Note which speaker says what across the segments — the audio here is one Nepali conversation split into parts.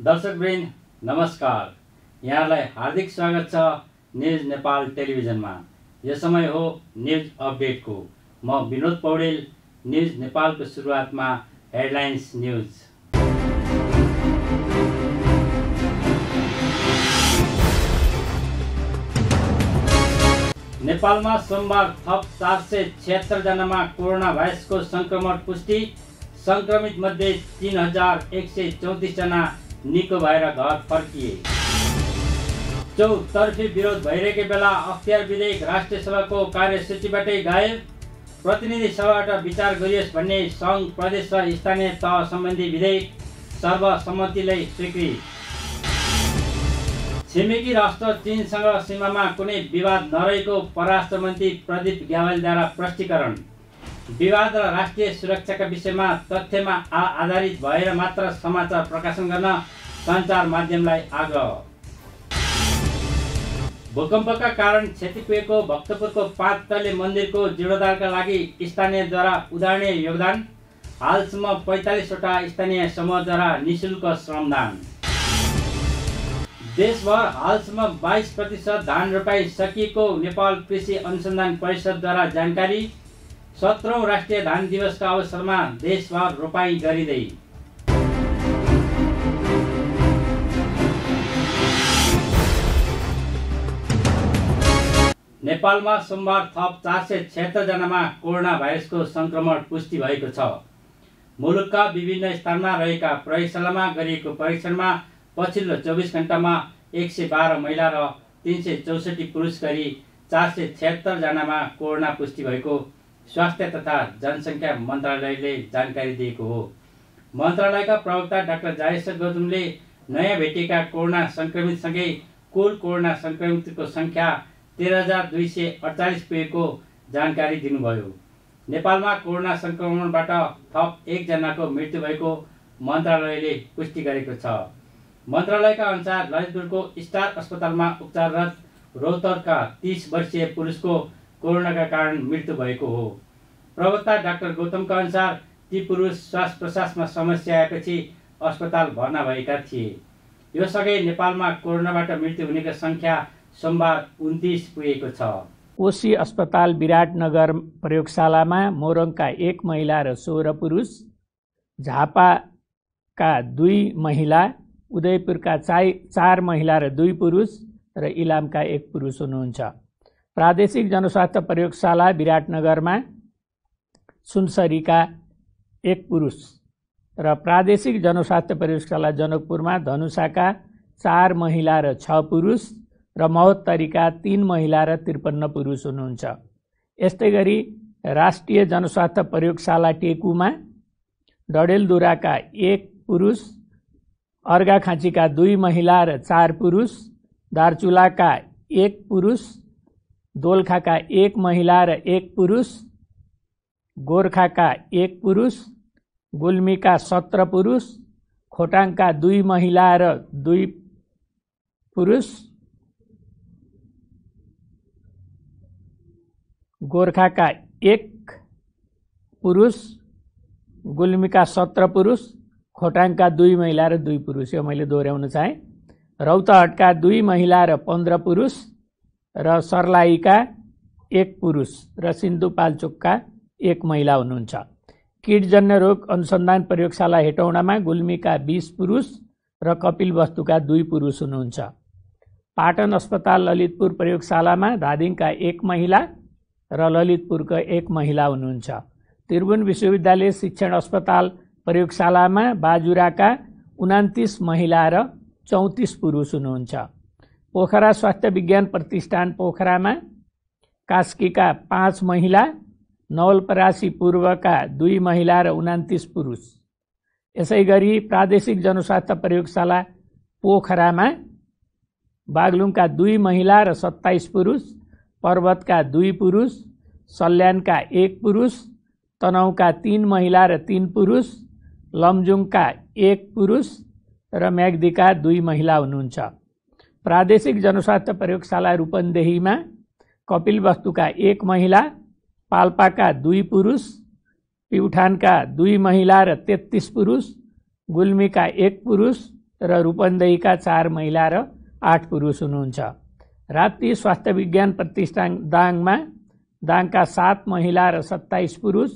Speaker 1: दर्शकवृन्द नमस्कार। यहाँलाई हार्दिक स्वागत छ न्युज नेपाल टेलिभिजनमा। यो समय हो न्युज अपडेटको। म विनोद पौडेल। न्युज नेपालको सुरुवातमा हेडलाइन्स न्युज। नेपालमा सोमबार थप 476 जनामा कोरोना भाइरसको संक्रमण पुष्टि। संक्रमित मध्ये 3134 जना निको भएर घर फर्किए। चौतर्फी विरोध भइरहेकै बेला अख्तियार विधेयक राष्ट्रिय सभाको कार्यसूचीबाटै गायब। प्रतिनिधि सभाबाट विचार गरियोस् भन्ने सङ्घ प्रदेश र स्थानीय तह सम्बन्धी विधेयक सर्वसम्मतिले स्वीकृत। छिमेकी राष्ट्र चीनसँग सीमामा कुनै विवाद नरहेको परराष्ट्र मन्त्री प्रदीप ग्यावालीद्वारा प्रष्टीकरण। विवाद र राष्ट्रिय सुरक्षाका विषयमा तथ्यमा आधारित भएर मात्र समाचार प्रकाशन गर्न सञ्चार माध्यमलाई आग्रह। भूकम्पका कारण क्षति पुगेको भक्तपुरको 5 तले मन्दिरको जीर्णोद्धारका लागि स्थानीयद्वारा उदाहरणीय योगदान। हालसम्म 45 वटा स्थानीय समूहद्वारा निःशुल्क श्रमदान। देशभर हालसम्म 22% धान रोपाई सकिएको नेपाल कृषि अनुसन्धान परिषदद्वारा जानकारी। 17औं राष्ट्रिय धान दिवसका अवसरमा देशभर रोपाई गरिँदै। नेपालमा सोमबार थप 476 जनामा कोरोना भाइरसको संक्रमण पुष्टि भएको छ। मुलुकका विभिन्न स्थानमा रहेका प्रयोगशालामा गरिएको परीक्षणमा पछिल्लो 24 घण्टामा 112 महिला र 364 पुरुष गरी 476 जनामा कोरोना पुष्टि भएको स्वास्थ्य तथा जनसङ्ख्या मन्त्रालयले जानकारी दिएको हो। मन्त्रालयका प्रवक्ता डाक्टर जायेश्वर गौतमले नयाँ भेटिएका कोरोना संक्रमितसँगै कुल कोरोना संक्रमितको सङ्ख्या 13,248 पुगेको जानकारी दिनुभयो। नेपालमा कोरोना संक्रमणबाट थप 1 जनाको मृत्यु भएको मन्त्रालयले पुष्टि गरेको छ। मन्त्रालयका अनुसार ललितपुरको स्टार अस्पतालमा उपचाररत रोहतरका 30 वर्षीय पुरुषको कोरोनाका कारण मृत्यु भएको हो। प्रवक्ता डाक्टर गौतमका अनुसार ती पुरुष श्वास प्रश्वासमा समस्या आएपछि अस्पताल भर्ना भएका थिए। यो सँगै नेपालमा कोरोनाबाट मृत्यु हुनेको सङ्ख्या सोमबार 29 पुगेको छ।
Speaker 2: कोशी अस्पताल विराटनगर प्रयोगशालामा मोरङका 1 महिला र 16 पुरुष, झापाका 2 महिला, उदयपुरका 4 महिला र 2 पुरुष र इलामका 1 पुरुष हुनुहुन्छ। प्रादेशिक जनस्वास्थ्य प्रयोगशाला विराटनगरमा सुनसरीका 1 पुरुष र प्रादेशिक जनस्वास्थ्य प्रयोगशाला जनकपुरमा धनुषाका 4 महिला र 6 पुरुष र महोत्तरीका 3 महिला र 53 पुरुष हुनुहुन्छ। यस्तै गरी राष्ट्रिय जनस्वास्थ्य प्रयोगशाला टेकुमा डडेलधुराका 1 पुरुष, अर्घाखाँचीका 2 महिला र 4 पुरुष, दार्चुलाका 1 पुरुष, दोलखाका 1 महिला र 1 पुरुष, गोर्खाका 1 पुरुष, गुल्मीका 17 पुरुष, खोटाङका 2 महिला र 2 पुरुष, गोर्खाका 1 पुरुष, गुल्मीका 17 पुरुष, खोटाङका 2 महिला र 2 पुरुष। यो मैले दोहोऱ्याउन चाहेँ। रौतहटका 2 महिला र 15 पुरुष र सर्लाहीका 1 पुरुष र सिन्धुपाल्चोकका 1 महिला हुनुहुन्छ। किटजन्य रोग अनुसन्धान प्रयोगशाला हेटौडामा गुल्मीका 20 पुरुष र कपिलवस्तुका 2 पुरुष हुनुहुन्छ। पाटन अस्पताल ललितपुर प्रयोगशालामा धादिङका 1 महिला र ललितपुरका 1 महिला हुनुहुन्छ। त्रिभुवन विश्वविद्यालय शिक्षण अस्पताल प्रयोगशालामा बाजुराका 29 महिला र 34 पुरुष हुनुहुन्छ। पोखरा स्वास्थ्य विज्ञान प्रतिष्ठान पोखरामा कास्कीका 5 महिला, नवलपरासी पूर्वका 2 महिला र 29 पुरुष। यसै गरी प्रादेशिक जनस्वास्थ्य प्रयोगशाला पोखरामा बागलुङका 2 महिला र 27 पुरुष, पर्वतका 2 पुरुष, सल्यानका 1 पुरुष, तनहुँका 3 महिला र 3 पुरुष, लमजुङका 1 पुरुष र म्याग्दीका 2 महिला हुनुहुन्छ। प्रादेशिक जनस्वास्थ्य प्रयोगशाला रूपन्देहीमा कपिलवस्तुका 1 महिला, पाल्पाका 2 पुरुष, प्युठानका 2 महिला र 33 पुरुष, गुल्मीका 1 पुरुष र रूपन्देहीका 4 महिला र 8 पुरुष हुनुहुन्छ। राप्ती स्वास्थ्य विज्ञान प्रतिष्ठान दाङका 7 महिला र 27 पुरुष,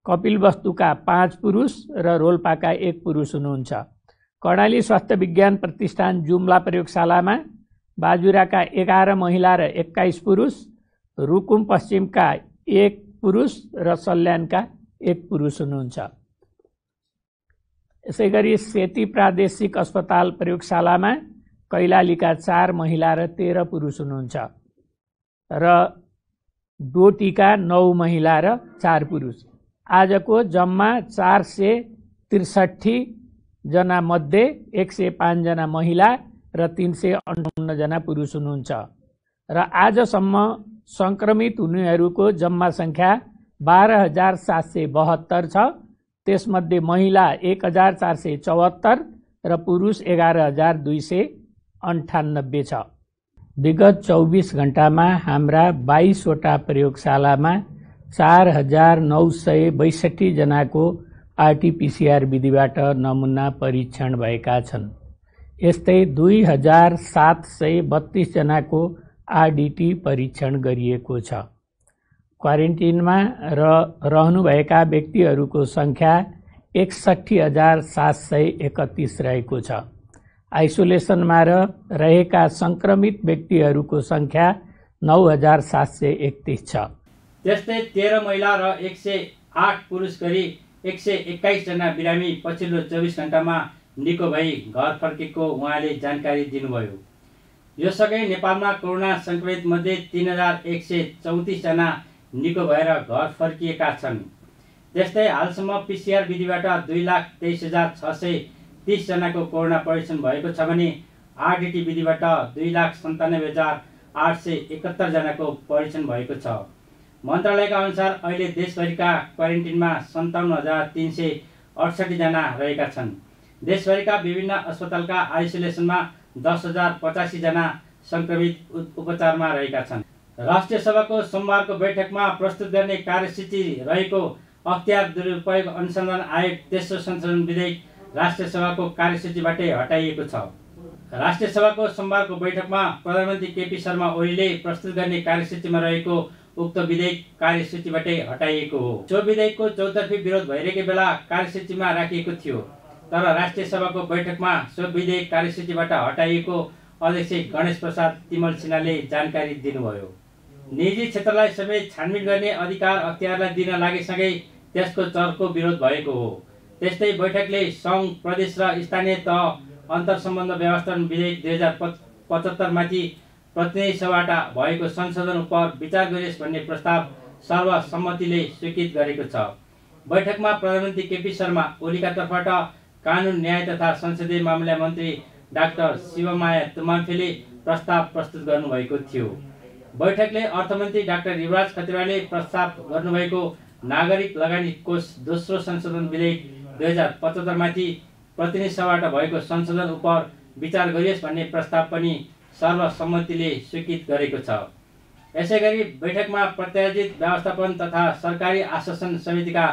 Speaker 2: कपिलवस्तुका 5 पुरुष र रोल्पाका 1 पुरुष हुनुहुन्छ। कर्णाली स्वास्थ्य विज्ञान प्रतिष्ठान जुम्ला प्रयोगशालामा बाजुराका 11 महिला र 21 पुरुष, रुकुम पश्चिमका 1 पुरुष र सल्यानका 1 पुरुष हुनुहुन्छ। यसैगरी सेती प्रादेशिक अस्पताल प्रयोगशालामा कैलालीका 4 महिला र 13 पुरुष हुनुहुन्छ र डोटीका 9 महिला र 4 पुरुष। आजको जम्मा 463 जना मध्ये 105 जना महिला र 358 जना पुरुष हुनुहुन्छ र आजसम्म संक्रमित हुनेहरूको जम्मा संख्या 12,772 छ। त्यसमध्ये महिला 1,474 र पुरुष 11,298 छ। विगत 24 घण्टामा हाम्रा 22 वटा प्रयोगशालामा 4,962 जनाको आरटीपीसीआर विधिबाट नमुना परीक्षण भएका छन्। यस्तै 2,732 जनाको आरडीटी परीक्षण गरिएको छ। क्वारेन्टिनमा रहनुभएका व्यक्तिहरूको संख्या 61,731 रहेको छ। आइसोलेसनमा रहेका संक्रमित व्यक्तिहरूको संख्या 9,731 छ।
Speaker 1: त्यस्तै 13 महिला र 108 पुरुष गरी 121 जना बिरामी पछिल्लो 24 घण्टामा निको भई घर फर्केको उहाँले जानकारी दिनुभयो। यसअघि नेपालमा कोरोना संक्रमित मध्ये 3,134 जना निको भएर घर फर्किएका छन्। त्यस्तै हालसम्म पीसीआर विधिबाट 2,23,630 जनाको कोरोना परीक्षण भएको छ भने आरडीटी विधिबाट 2,97,871 जनाको परीक्षण भएको छ। मन्त्रालयका अनुसार अहिले देशभरिका क्वारेन्टिनमा 57,368 जना रहेका छन्। देशभरिका विभिन्न अस्पतालका आइसोलेसनमा 10,085 जना संक्रमित उपचारमा रहेका छन्। राष्ट्रिय सभाको सोमबारको बैठकमा प्रस्तुत गर्ने कार्यसूची रहेको अख्तियार दुरुपयोग अनुसन्धान आयोग तेस्रो संशोधन विधेयक राष्ट्रिय सभाको कार्यसूचीबाटै हटाइएको छ। राष्ट्रिय सभाको सोमबारको बैठकमा प्रधानमन्त्री केपी शर्मा ओलीले प्रस्तुत गर्ने कार्यसूचीमा रहेको उक्त विधेयक कार्यसूचीबाटै हटाइएको हो। सो विधेयकको चौतर्फी विरोध भइरहेको बेला कार्यसूचीमा राखिएको थियो, तर राष्ट्रिय सभाको बैठकमा सो विधेयक कार्यसूचीबाट हटाइएको अध्यक्ष गणेश प्रसाद तिमल सिन्हाले जानकारी दिनुभयो। निजी क्षेत्रलाई समेत छानबिन गर्ने अधिकार अख्तियारलाई दिन लागेसँगै त्यसको चर्को विरोध भएको हो। त्यस्तै बैठकले सङ्घ, प्रदेश र स्थानीय तह अन्तर्सम्बन्ध व्यवस्थापन विधेयक 2075 माथि प्रतिनिधि सभाबाट भएको संशोधन उप विचार गरियोस् भन्ने प्रस्ताव सर्वसम्मतिले स्वीकृत गरेको छ। बैठकमा प्रधानमन्त्री केपी शर्मा ओलीका तर्फबाट कानुन, न्याय तथा संसदीय मामिला मन्त्री डाक्टर शिवमाया तुमाम्फेले प्रस्ताव प्रस्तुत गर्नुभएको थियो। बैठकले अर्थमन्त्री डाक्टर युवराज खतिवड़ाले प्रस्ताव गर्नुभएको नागरिक लगानी कोष दोस्रो संशोधन विधेयक 2075 माथि प्रतिनिधि सभाबाट भएको संशोधन उप विचार गरियोस् भन्ने प्रस्ताव पनि सर्वसम्मतिले स्वीकृत गरेको छ। यसैगरी बैठकमा प्रत्यायोजित व्यवस्थापन तथा सरकारी आश्वासन समितिका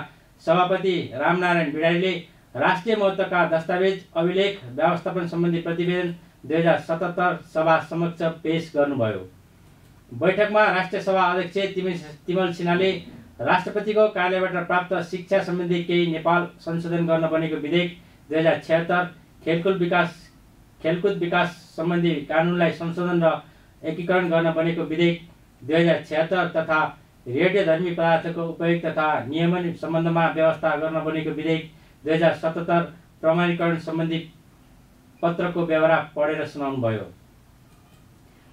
Speaker 1: सभापति रामनारायण भिडारीले राष्ट्रिय महत्त्वका दस्तावेज अभिलेख व्यवस्थापन सम्बन्धी प्रतिवेदन 2077 सभा समक्ष पेश गर्नुभयो। बैठकमा राष्ट्रिय सभा अध्यक्ष तिमल सिन्हाले राष्ट्रपतिको कार्यालयबाट प्राप्त शिक्षा सम्बन्धी केही नेपाल संशोधन गर्न बनेको विधेयक 2076, खेलकुद विकास सम्बन्धी कानुनलाई संशोधन र एकीकरण गर्न बनेको विधेयक 2076 तथा रेडियोधर्मी पदार्थको उपयोग तथा नियमन सम्बन्धमा व्यवस्था गर्न बनेको विधेयक 2077 प्रमाणीकरण सम्बन्धी पत्रको व्यवहार पढेर सुनाउनुभयो।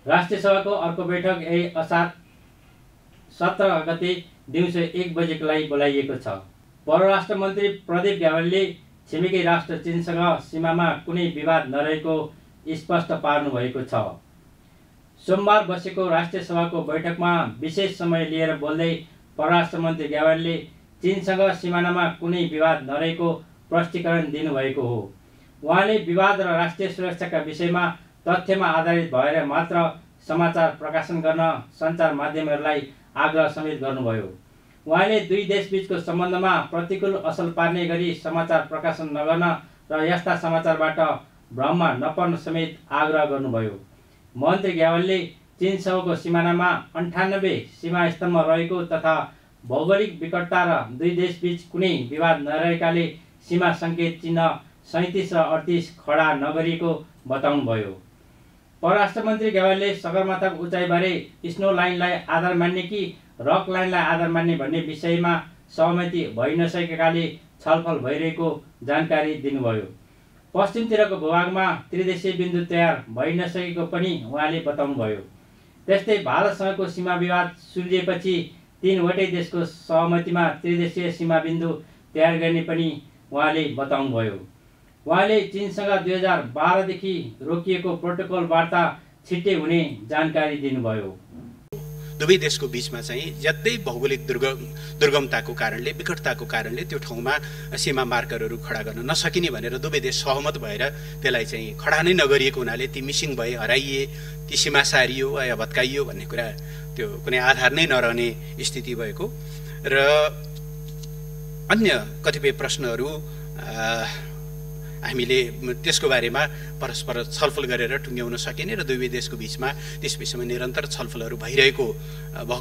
Speaker 1: राष्ट्रिय सभाको अर्को बैठक यही असार 17 गते दिउँसो 1 बजेको लागि बोलाइएको छ। परराष्ट्र मन्त्री प्रदीप ग्यावालीले छिमेकी राष्ट्र चीनसँग सीमामा कुनै विवाद नरहेको स्पष्ट पार्नु भएको छ। सोमबार बसेको राष्ट्रिय सभाको बैठकमा विशेष समय लिएर बोल्दै परराष्ट्र मन्त्री ग्यावालीले चीनसँग सिमानामा कुनै विवाद नरहेको प्रष्टीकरण दिनुभएको हो। उहाँले विवाद र राष्ट्रिय सुरक्षाका विषयमा तथ्यमा आधारित भएर मात्र समाचार प्रकाशन गर्न सञ्चार माध्यमहरूलाई आग्रह समेत गर्नुभयो। उहाँले दुई देशबीचको सम्बन्धमा प्रतिकूल असर पार्ने गरी समाचार प्रकाशन नगर्न र यस्ता समाचारबाट भ्रममा नपर्न समेत आग्रह गर्नुभयो। मन्त्री ग्यावालले चीनसँगको सिमानामा 98 सीमा स्तम्भ रहेको तथा भौगोलिक विकटता र दुई देशबीच कुनै विवाद नरहेकाले सीमा सङ्केत चिन्ह 37 र 38 खडा नगरिएको बताउनुभयो। परराष्ट्र मन्त्री ग्यावालले सगरमाथाको उचाइबारे स्नो लाइनलाई आधार मान्ने कि रक लाइनलाई आधार मान्ने भन्ने विषयमा सहमति भइ नसकेकाले छलफल भइरहेको जानकारी दिनुभयो। पश्चिमतिरको भूभागमा त्रिदेशीय बिन्दु तयार भइ नसकेको पनि उहाँले बताउनुभयो। त्यस्तै भारतसँगको सीमा विवाद सुल्झिएपछि तीनवटै देशको सहमतिमा त्रिदेशीय सीमा बिन्दु तयार गर्ने पनि उहाँले बताउनुभयो। उहाँले चीनसँग 2012 देखि रोकिएको प्रोटोकल वार्ता छिट्टै हुने जानकारी दिनुभयो।
Speaker 3: दुवै देशको बीचमा चाहिँ ज्यादै भौगोलिक दुर्गमताको कारणले विकटताको कारणले त्यो ठाउँमा सीमा मार्करहरू खडा गर्न नसकिने भनेर दुवै देश सहमत भएर त्यसलाई चाहिँ खडा नै नगरिएको हुनाले ती मिसिङ भए, हराइए, ती सीमा सारियो या भत्काइयो भन्ने कुरा त्यो कुनै आधार नै नरहने स्थिति भएको र अन्य कतिपय प्रश्नहरू हामीले त्यसको बारेमा परस्पर छलफल गरेर टुङ्ग्याउन सकिने र दुवै देशको बीचमा त्यस विषयमा निरन्तर छलफलहरू भएको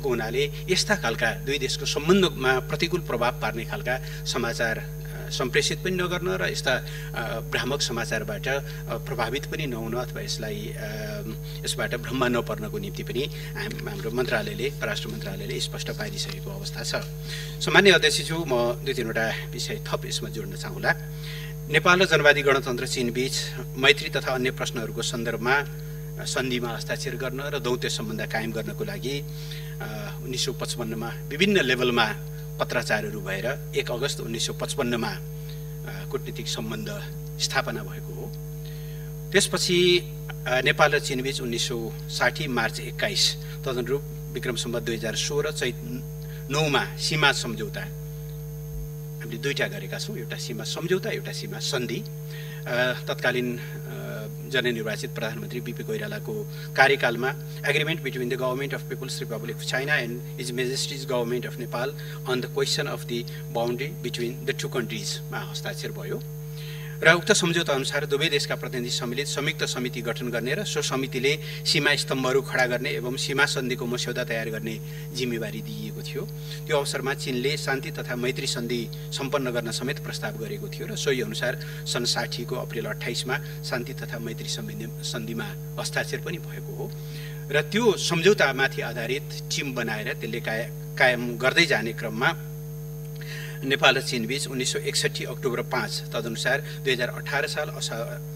Speaker 3: हुनाले यस्ता खालका दुई देशको सम्बन्धमा प्रतिकूल प्रभाव पार्ने खालका समाचार सम्प्रेषित पनि नगर्न र यस्ता भ्रामक समाचारबाट प्रभावित पनि नहुन अथवा यसबाट भ्रममा नपर्नको निम्ति पनि हाम्रो मन्त्रालयले परराष्ट्र मन्त्रालयले स्पष्ट पारिसकेको अवस्था छ। सामान्य अध्यक्षज्यू, म दुई तीनवटा विषय थप यसमा जोड्न चाहँला। नेपाल र जनवादी गणतन्त्र चीनबीच मैत्री तथा अन्य प्रश्नहरूको सन्दर्भमा सन्धिमा हस्ताक्षर गर्न र दौत्य सम्बन्ध कायम गर्नको लागि 1955मा विभिन्न लेभलमा पत्राचारहरू भएर 1 अगस्त 1955मा कूटनीतिक सम्बन्ध स्थापना भएको हो। त्यसपछि नेपाल र चीनबीच 1960 मार्च 21 तदनुरूप विक्रम सम्वत 2016 चैत 9मा सीमा सम्झौता हामीले दुईटा गरेका छौँ, एउटा सीमा सम्झौता, एउटा सीमा सन्धि। तत्कालीन जननिर्वाचित प्रधानमन्त्री बीपी कोइरालाको कार्यकालमा agreement between the government of People's Republic of China and his majesty's government of Nepal on the question of the boundary between the two कन्ट्रिजमा हस्ताक्षर भयो र उक्त सम्झौता अनुसार दुवै देशका प्रतिनिधि सम्मिलित संयुक्त समिति गठन गर्ने र सो समितिले सीमा स्तम्भहरू खडा गर्ने एवं सीमा सन्धिको मस्यौदा तयार गर्ने जिम्मेवारी दिइएको थियो। त्यो अवसरमा चीनले शान्ति तथा मैत्री सन्धि सम्पन्न गर्न समेत प्रस्ताव गरेको थियो र सोही अनुसार सन् 60 को अप्रिल 28मा शान्ति तथा मैत्री सन्धिमा हस्ताक्षर पनि भएको हो र त्यो सम्झौतामाथि आधारित टिम बनाएर त्यसले कायम गर्दै जाने क्रममा नेपाल र चीनबीच 1961 अक्टोबर 5 तदनुसार 2018 साल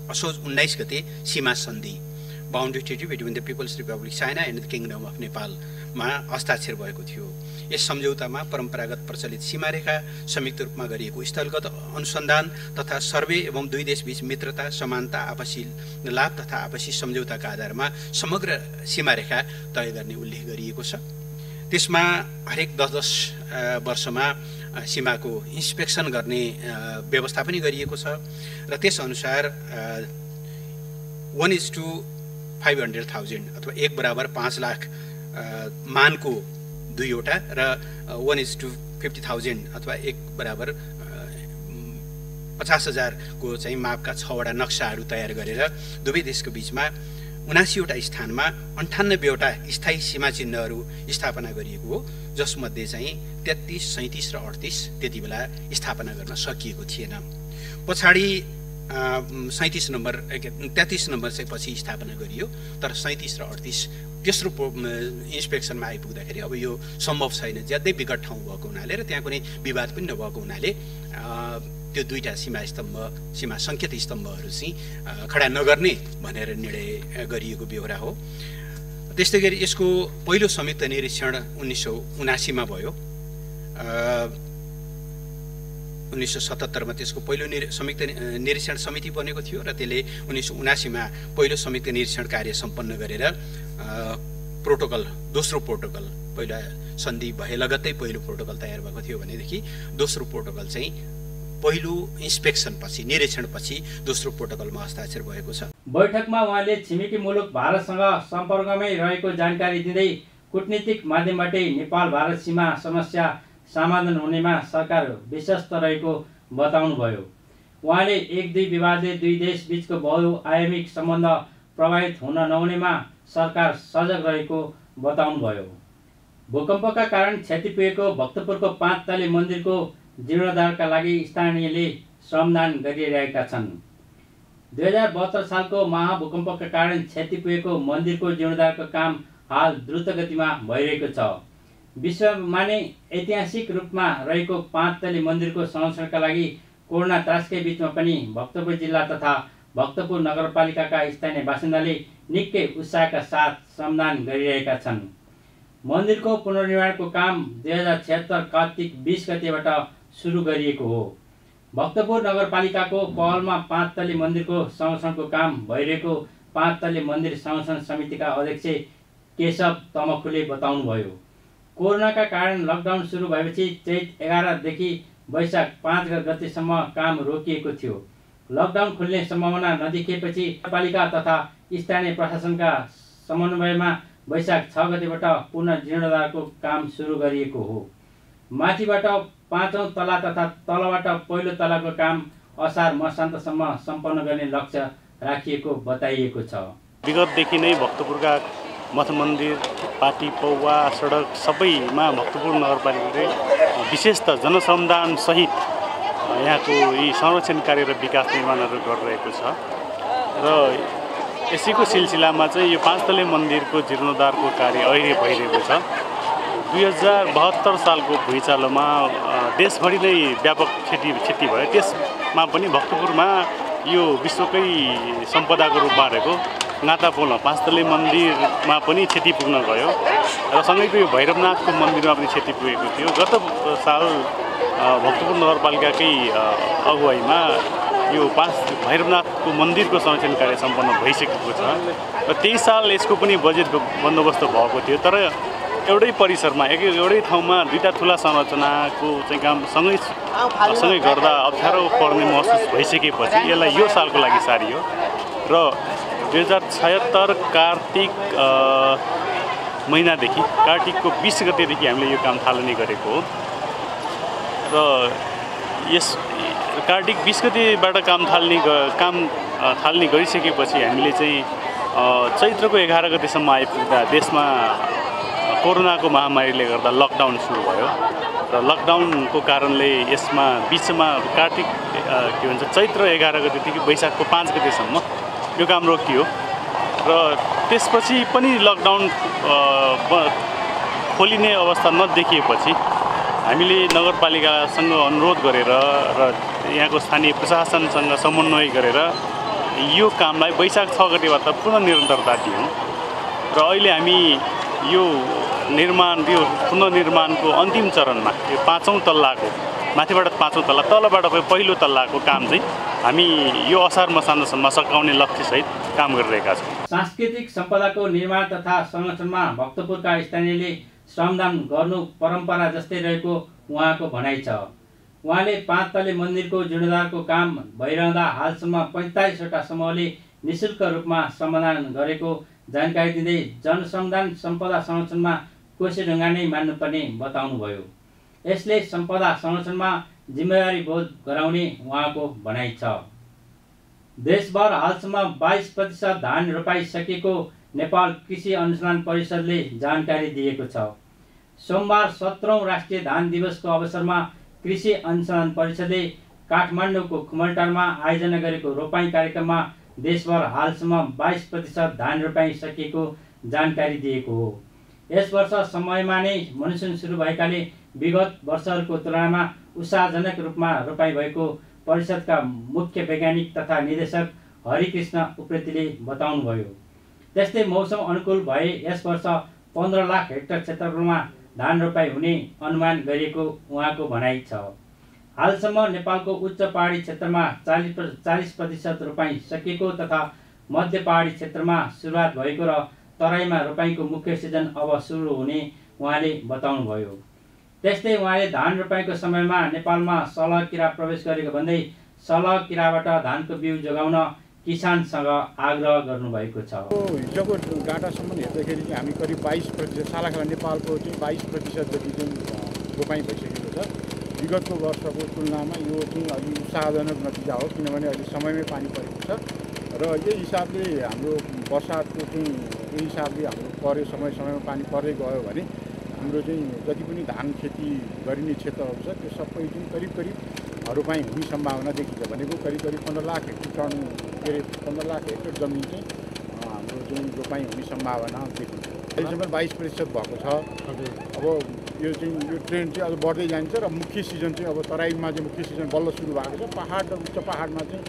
Speaker 3: असोज 19 गते सीमा सन्धि boundary treaty between the People's Republic China and the Kingdom of नेपालमा हस्ताक्षर भएको थियो। यस सम्झौतामा परम्परागत प्रचलित सीमारेखा, संयुक्त रूपमा गरिएको स्थलगत अनुसन्धान तथा सर्वे एवं दुई देशबीच मित्रता, समानता, आपसी लाभ तथा आपसी सम्झौताका आधारमा समग्र सीमारेखा तय गर्ने उल्लेख गरिएको छ। त्यसमा हरेक 10-10 वर्षमा सीमाको इन्स्पेक्सन गर्ने व्यवस्था पनि गरिएको छ र त्यसअनुसार 1:500,000 अथवा 1 = 5 लाख मानको 2 वटा र 1:50,000 अथवा 1 = 50,000 को चाहिँ मापका 6 वटा नक्साहरू तयार गरेर दुवै देशको बीचमा 79 वटा स्थानमा 98 वटा स्थायी सीमा चिन्हहरू स्थापना गरिएको हो, जसमध्ये चाहिँ 33, 37 र 38 त्यति बेला स्थापना गर्न सकिएको थिएन। पछाडि 33 नम्बर चाहिँ पछि स्थापना गरियो, तर 37 र 38 तेस्रो इन्स्पेक्सनमा आइपुग्दाखेरि अब यो सम्भव छैन, ज्यादै विकट ठाउँ भएको हुनाले र त्यहाँ कुनै विवाद पनि नभएको हुनाले त्यो दुईटा सीमा सङ्केत स्तम्भहरू चाहिँ खडा नगर्ने भनेर निर्णय गरिएको बेहोरा हो। त्यस्तै गरी यसको पहिलो संयुक्त निरीक्षण 1979 भयो। 1977 मा त्यसको पहिलो संयुक्त निरीक्षण समिति बनेको थियो र त्यसले 1979 मा पहिलो संयुक्त निरीक्षण कार्य सम्पन्न गरेर प्रोटोकल, दोस्रो प्रोटोकल, पहिला सन्धि भए लगत्तै पहिलो प्रोटोकल तयार भएको थियो भनेदेखि दोस्रो प्रोटोकल चाहिँ पहिलो इन्स्पेक्सन पछि, निरीक्षण पछि दोस्रो प्रोटोकलमा हस्ताक्षर भएको छ।
Speaker 1: बैठकमा उहाँले छिमेकी मुलुक भारतसँग सम्पर्कमै रहेको जानकारी दिँदै कूटनीतिक माध्यमबाटै नेपाल भारत सीमा समस्या समाधान हुनेमा सरकार विश्वस्त रहेको बताउनुभयो। उहाँले 1-2 विवादले दुई देश बीचको बहुआयामिक सम्बन्ध प्रभावित हुन नहुनेमा सरकार सजग रहेको बताउनुभयो। भूकम्पका कारण क्षति पुगेको भक्तपुरको 5 तले मन्दिरको जीर्णोद्धारका लागि स्थानीयले श्रमदान गरिरहेका छन्। 2072 सालको महाभूकम्पका कारण क्षति पुगेको मन्दिरको जीर्णोद्धारको काम हाल द्रुत गतिमा भइरहेको छ। विश्वमा नै ऐतिहासिक रूपमा रहेको 5 तले मन्दिरको संरक्षणका लागि कोरोना त्रासकै बीचमा पनि भक्तपुर जिल्ला तथा भक्तपुर नगरपालिकाका स्थानीय बासिन्दाले निकै उत्साहका साथ श्रमदान गरिरहेका छन्। मन्दिरको पुनर्निर्माणको काम 2076 कार्तिक 20 गतेबाट सुरु गरिएको हो। भक्तपुर नगरपालिकाको पहलमा 5 तले मन्दिरको संरक्षणको काम भइरहेको 5 तले मन्दिर संरक्षण समितिका अध्यक्ष केशव तमखुले बताउनुभयो। कोरोनाका कारण लकडाउन सुरु भएपछि चैत 11 देखि वैशाख 5 गतेसम्म काम रोकिएको थियो। लकडाउन खुल्ने सम्भावना नदेखिएपछि नगरपालिका तथा स्थानीय प्रशासनका समन्वयमा वैशाख 6 गतेबाट पुनः जीर्णोद्धारको काम सुरु गरिएको हो। माथिबाट 5औं तला तथा तलबाट पहिलो तलाको काम असार मसान्तसम्म सम्पन्न गर्ने लक्ष्य राखिएको बताइएको छ।
Speaker 4: विगतदेखि नै भक्तपुरका मठ मन्दिर, पाटी पौवा, सडक सबैमा भक्तपुर नगरपालिकाले विशेष त जनश्रमदान सहित यहाँको यी संरक्षण कार्य र विकास निर्माणहरू गरिरहेको छ र यसैको सिलसिलामा चाहिँ यो 5 तले मन्दिरको जीर्णोद्धारको कार्य अहिले भइरहेको छ। 2072 सालको भुइँचालोमा देशभरि नै व्यापक क्षति भयो। त्यसमा पनि भक्तपुरमा यो विश्वकै सम्पदाको रूपमा रहेको गातापोलमा 5 तले मन्दिरमा पनि क्षति पुग्न गयो र सँगैको यो भैरवनाथको मन्दिरमा पनि क्षति पुगेको थियो। गत साल भक्तपुर नगरपालिकाकै अगुवाईमा यो भैरवनाथको मन्दिरको संरक्षण कार्य सम्पन्न भइसकेको छ र 23 साल यसको पनि बजेट बन्दोबस्त भएको थियो। तर एउटै परिसरमा एउटै ठाउँमा दुईटा ठुला संरचनाको चाहिँ काम सँगै गर्दा अप्ठ्यारो पर्ने महसुस भइसकेपछि यसलाई यो सालको लागि सारियो र 2076 कार्तिक महिनादेखि कार्तिकको 20 गतेदेखि हामीले यो काम थालनी गरेको हो र यस कार्तिक 20 गतेबाट काम थाल्ने गरिसकेपछि हामीले चाहिँ चैत्रको 11 गतेसम्म आइपुग्दा देशमा कोरोनाको महामारीले गर्दा लकडाउन सुरु भयो र लकडाउनको कारणले यसमा बिचमा कार्तिक चैत्र 11 गतेदेखि वैशाखको 5 गतेसम्म यो काम रोकियो र त्यसपछि पनि लकडाउन खोलिने अवस्था नदेखिएपछि हामीले नगरपालिकासँग अनुरोध गरेर र यहाँको स्थानीय प्रशासनसँग समन्वय गरेर यो कामलाई वैशाख 6 गतेबाट पुनः निरन्तरता दियौँ र अहिले हामी यो पुनर्निर्माणको अन्तिम चरणमा यो 5औं तल्लाको माथिबाट 5औं तल्ला तलबाट पहिलो तल्लाको काम चाहिँ हामी यो असार मसान्तसम्म सकाउने लक्ष्यसहित काम गरिरहेका छौँ।
Speaker 1: सांस्कृतिक सम्पदाको निर्माण तथा संरक्षणमा भक्तपुरका स्थानीयले श्रमदान गर्नु परम्परा जस्तै रहेको उहाँको भनाइ छ। उहाँले 5 तले मन्दिरको जीर्णोद्धारको काम भइरहँदा हालसम्म 45 वटा समूहले निःशुल्क रूपमा श्रमदान गरेको जानकारी दिँदै जनश्रमदान सम्पदा संरक्षणमा कोसेढुङ्गा नै मान्नुपर्ने बताउनुभयो। यसले सम्पदा संरक्षणमा जिम्मेवारी बोध गराउने उहाँको भनाइ छ। देशभर हालसम्म 22% धान रोपाइसकेको नेपाल कृषि अनुसन्धान परिषदले जानकारी दिएको छ। सोमबार 17औं राष्ट्रिय धान दिवसको अवसरमा कृषि अनुसन्धान परिषदले काठमाडौँको खुमलटारमा आयोजना गरेको रोपाइँ कार्यक्रममा देशभर हालसम्म 22% धान रोपाइसकेको जानकारी दिएको हो। यस वर्ष समयमा नै मनसुन सुरु भएकाले विगत वर्षहरूको तुलनामा उत्साहजनक रूपमा रोपाइँ भएको परिषदका मुख्य वैज्ञानिक तथा निर्देशक हरिकृष्ण उप्रेतीले बताउनुभयो। त्यस्तै मौसम अनुकूल भए यस वर्ष 15 लाख हेक्टर क्षेत्रफलमा धान रोपाइँ हुने अनुमान गरिएको उहाँको भनाइ छ। हालसम्म नेपालको उच्च पहाडी क्षेत्रमा 40% रोपाइँ सकिएको तथा मध्य पहाडी क्षेत्रमा सुरुवात भएको र तराईमा रोपाइँको मुख्य सिजन अब सुरु हुने उहाँले बताउनुभयो। त्यस्तै उहाँले धान रोपाइँको समयमा नेपालमा सलह किरा प्रवेश गरेको भन्दै सलह किराबाट धानको बिउ जोगाउन किसानसँग आग्रह गर्नुभएको छ।
Speaker 5: हिजोको डाटासम्म हेर्दाखेरि हामी करिब 22% सालाखाला नेपालको चाहिँ 22% जति चाहिँ रोपाइँ भइसकेको छ विगतको वर्षको तुलनामा यो चाहिँ अलि उत्साहजनक नतिजा हो, किनभने अहिले समयमै पानी परेको छ र यही हिसाबले हाम्रो वर्षाको चाहिँ यही हिसाबले हाम्रो पर्यो समयमा पानी पर्दै गयो भने हाम्रो चाहिँ जति पनि धान खेती गरिने क्षेत्रहरू छ त्यो सबै चाहिँ करिब रोपाइँ हुने सम्भावना देखिन्छ। भनेको करिब 15 लाख हेक्टर टन के अरे 15 लाख हेक्टर जमिन चाहिँ हाम्रो चाहिँ रोपाइँ हुने सम्भावना देखिन्छ। अहिलेसम्म 22% भएको छ। अब यो चाहिँ यो ट्रेन्ड चाहिँ अझ बढ्दै जान्छ र मुख्य सिजन चाहिँ अब तराईमा चाहिँ मुख्य सिजन बल्ल सुरु भएको छ। पहाड र उच्च पहाडमा चाहिँ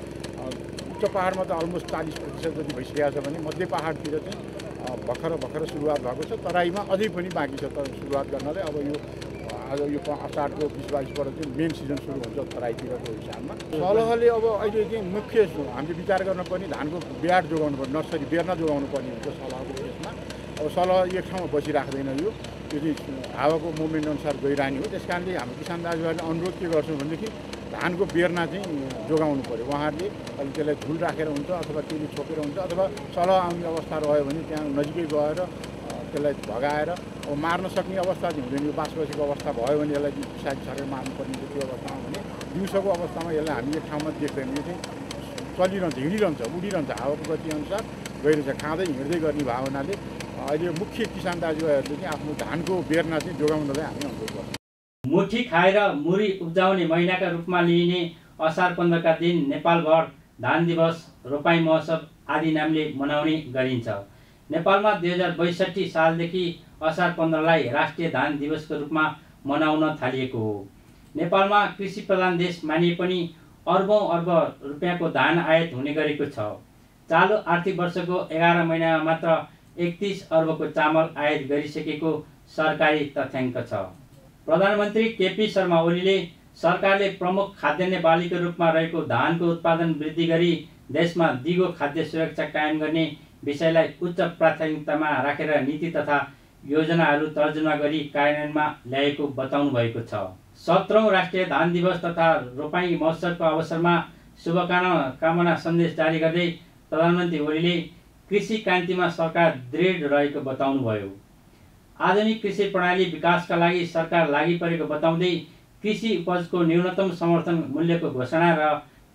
Speaker 5: उच्च पहाडमा त अलमोस्ट 40% जति भइसकेको छ भने मध्य पहाडतिर चाहिँ भर्खर सुरुवात भएको छ। तराईमा अझै पनि बाँकी छ तर सुरुवात गर्नलाई। अब यो आज यो असाढको 20-22बाट चाहिँ मेन सिजन सुरु हुन्छ तराईतिरको हिसाबमा। सलहले अब अहिले चाहिँ मुख्य हामीले विचार गर्नुपर्ने धानको ब्याड जोगाउनु पर्ने, नर्सरी बेर्ना जोगाउनु पर्ने हुन्छ सलहको केसमा। अब सलह एक ठाउँमा बसिराख्दैन, यो चाहिँ हावाको मुभमेन्ट अनुसार गइरहने हो। त्यस कारणले हाम्रो किसान दाजुभाइले अनुरोध के गर्छौँ भनेदेखि धानको बेर्ना चाहिँ जोगाउनु पऱ्यो। उहाँहरूले अहिले त्यसलाई झुल राखेर हुन्छ अथवा त्यसले छोपेर हुन्छ अथवा सलह आउने अवस्था रह्यो भने त्यहाँ नजिकै गएर त्यसलाई भगाएर अब मार्न सक्ने अवस्था चाहिँ हुँदैन। यो बाँस बसेको अवस्था भयो भने यसलाई पिछाडि छरेर मार्नुपर्ने त्यो अवस्थामा भने दिउँसोको अवस्थामा यसलाई हामी एक ठाउँमा देख्दैन। यो चाहिँ चलिरहन्छ, हिँडिरहन्छ, उडिरहन्छ, हावाको गति अनुसार गइरहन्छ, खाँदै हिँड्दै गर्ने भावनाले अहिले मुख्य किसान दाजुभाइहरूले चाहिँ आफ्नो धानको बेर्ना चाहिँ जोगाउनलाई हामी अनुरोध गर्छौँ।
Speaker 1: मुठी खाएर मुरी उब्जाउने महिनाका रूपमा लिइने असार 15 का दिन नेपालभर धान दिवस, रोपाइँ महोत्सव आदि नामले मनाउने गरिन्छ। नेपालमा 2062 सालदेखि असार 15लाई राष्ट्रिय धान दिवसको रूपमा मनाउन थालिएको हो। नेपालमा कृषि प्रधान देश मानिए पनि अर्बौं अर्ब रुपियाँको धान आयात हुने गरेको छ। चालु आर्थिक वर्षको 11 महिनामा मात्र 31 अर्बको चामल आयात गरिसकेको सरकारी तथ्याङ्क छ। प्रधानमन्त्री केपी शर्मा ओलीले सरकारले प्रमुख खाद्यान्न बालीको रूपमा रहेको धानको उत्पादन वृद्धि गरी देशमा दिगो खाद्य सुरक्षा कायम गर्ने विषयलाई उच्च प्राथमिकतामा राखेर नीति तथा योजनाहरू तर्जुमा गरी कार्यान्वयनमा ल्याएको बताउनु भएको छ। 17औं राष्ट्रिय धान दिवस तथा रोपाइँ महोत्सवको अवसरमा शुभकामना सन्देश जारी गर्दै प्रधानमन्त्री ओलीले कृषि क्रान्तिमा सरकार दृढ रहेको बताउनुभयो। आधुनिक कृषि प्रणाली विकासका लागि सरकार लागि परेको बताउँदै कृषि उपजको न्यूनतम समर्थन मूल्यको घोषणा र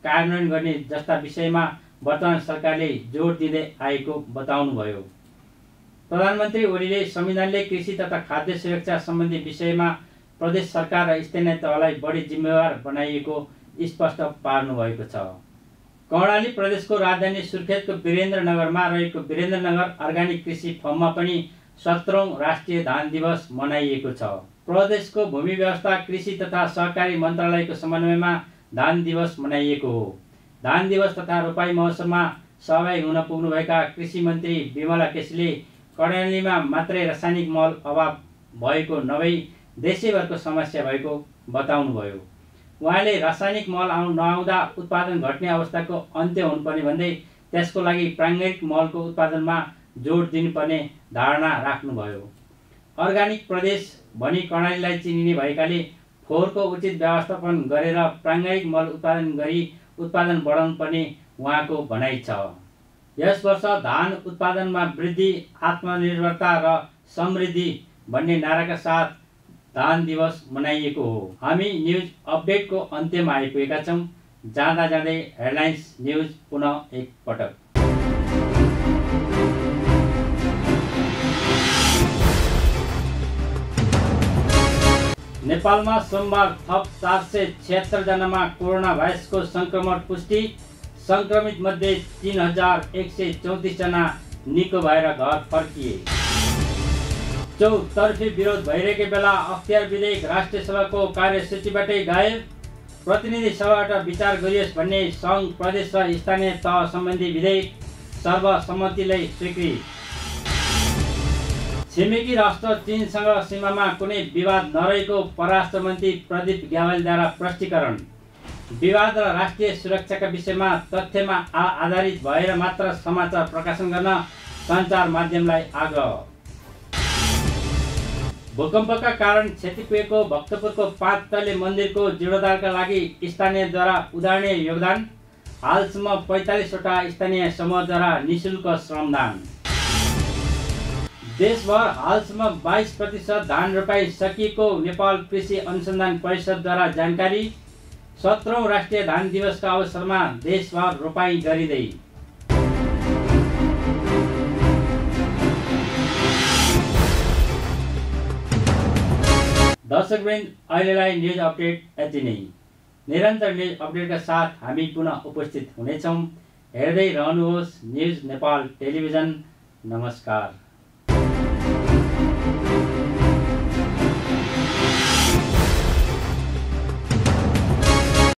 Speaker 1: कार्यान्वयन गर्ने जस्ता विषयमा वर्तमान सरकारले जोड दिँदै आएको बताउनुभयो। प्रधानमन्त्री ओलीले संविधानले कृषि तथा खाद्य सुरक्षा सम्बन्धी विषयमा प्रदेश सरकार र स्थानीय तहलाई बढी जिम्मेवार बनाइएको स्पष्ट पार्नु भएको छ। कर्णाली प्रदेशको राजधानी सुर्खेतको वीरेन्द्रनगरमा रहेको वीरेन्द्रनगर अर्गानिक कृषि फर्ममा पनि 17औं राष्ट्रिय धान दिवस मनाइएको छ। प्रदेशको भूमि व्यवस्था कृषि तथा सहकारी मन्त्रालयको समन्वयमा धान दिवस मनाइएको हो। धान दिवस तथा रोपाइँ महोत्सवमा सहभागी हुन पुग्नुभएका कृषि मन्त्री विमला केसीले कर्णालीमा मात्रै रासायनिक मल अभाव भएको नभई देशैभरको समस्या भएको बताउनुभयो। उहाँले रासायनिक मल नआउँदा उत्पादन घट्ने अवस्थाको अन्त्य हुनुपर्ने भन्दै त्यसको लागि प्राङ्गारिक मलको उत्पादनमा जोड दिनुपर्ने धारणा राख्नुभयो। अर्गानिक प्रदेश भनी कर्णालीलाई चिनिने भएकाले फोहोरको उचित व्यवस्थापन गरेर प्राङ्गारिक मल उत्पादन गरी उत्पादन बढाउनु पर्ने उहाँको भनाइ छ। यस वर्ष धान उत्पादनमा वृद्धि, आत्मनिर्भरता र समृद्धि भन्ने नाराका साथ धान दिवस मनाइएको हो। हामी न्युज अपडेटको अन्त्यमा आइपुगेका छौँ। जाँदा जाँदै हेडलाइन्स न्युज पुनः एक पटक। नेपालमा सोमबार थप 476 जनामा कोरोना भाइरसको संक्रमण पुष्टि। संक्रमित मध्ये 3134 जना निको भएर घर फर्किए। चौतर्फी विरोध भइरहेको बेला अख्तियार विधेयक राष्ट्रिय सभाको कार्यसूचीबाटै गायब। प्रतिनिधि सभाबाट विचार गरियोस् भन्ने सङ्घ, प्रदेश र स्थानीय तह सम्बन्धी विधेयक सर्वसम्मतिले स्वीकृत। छिमेकी राष्ट्र चीनसँग सीमामा कुनै विवाद नरहेको परराष्ट्र मन्त्री प्रदीप ग्यावालीद्वारा प्रष्टीकरण। विवाद र राष्ट्रिय सुरक्षाका विषयमा तथ्यमा आधारित भएर मात्र समाचार प्रकाशन गर्न सञ्चार माध्यमलाई आग्रह। भूकम्पका कारण क्षति पुगेको भक्तपुरको 5 तले मन्दिरको जीर्णोद्धारका लागि स्थानीयद्वारा उदाहरणीय योगदान। हालसम्म 45 वटा स्थानीय समूहद्वारा निःशुल्क श्रमदान। देशभर हालसम्म 22% धान रोपाइ सकिएको नेपाल कृषि अनुसन्धान परिषदद्वारा जानकारी। 17औं राष्ट्रिय धान दिवसका अवसरमा देशभर रोपाइ गरिँदै। दर्शकवृन्द, अहिलेलाई न्युज अपडेट यति नै। निरन्तर न्युज अपडेटका साथ हामी पुनः उपस्थित हुनेछौँ। हेर्दै रहनुहोस् न्युज नेपाल टेलिभिजन। नमस्कार।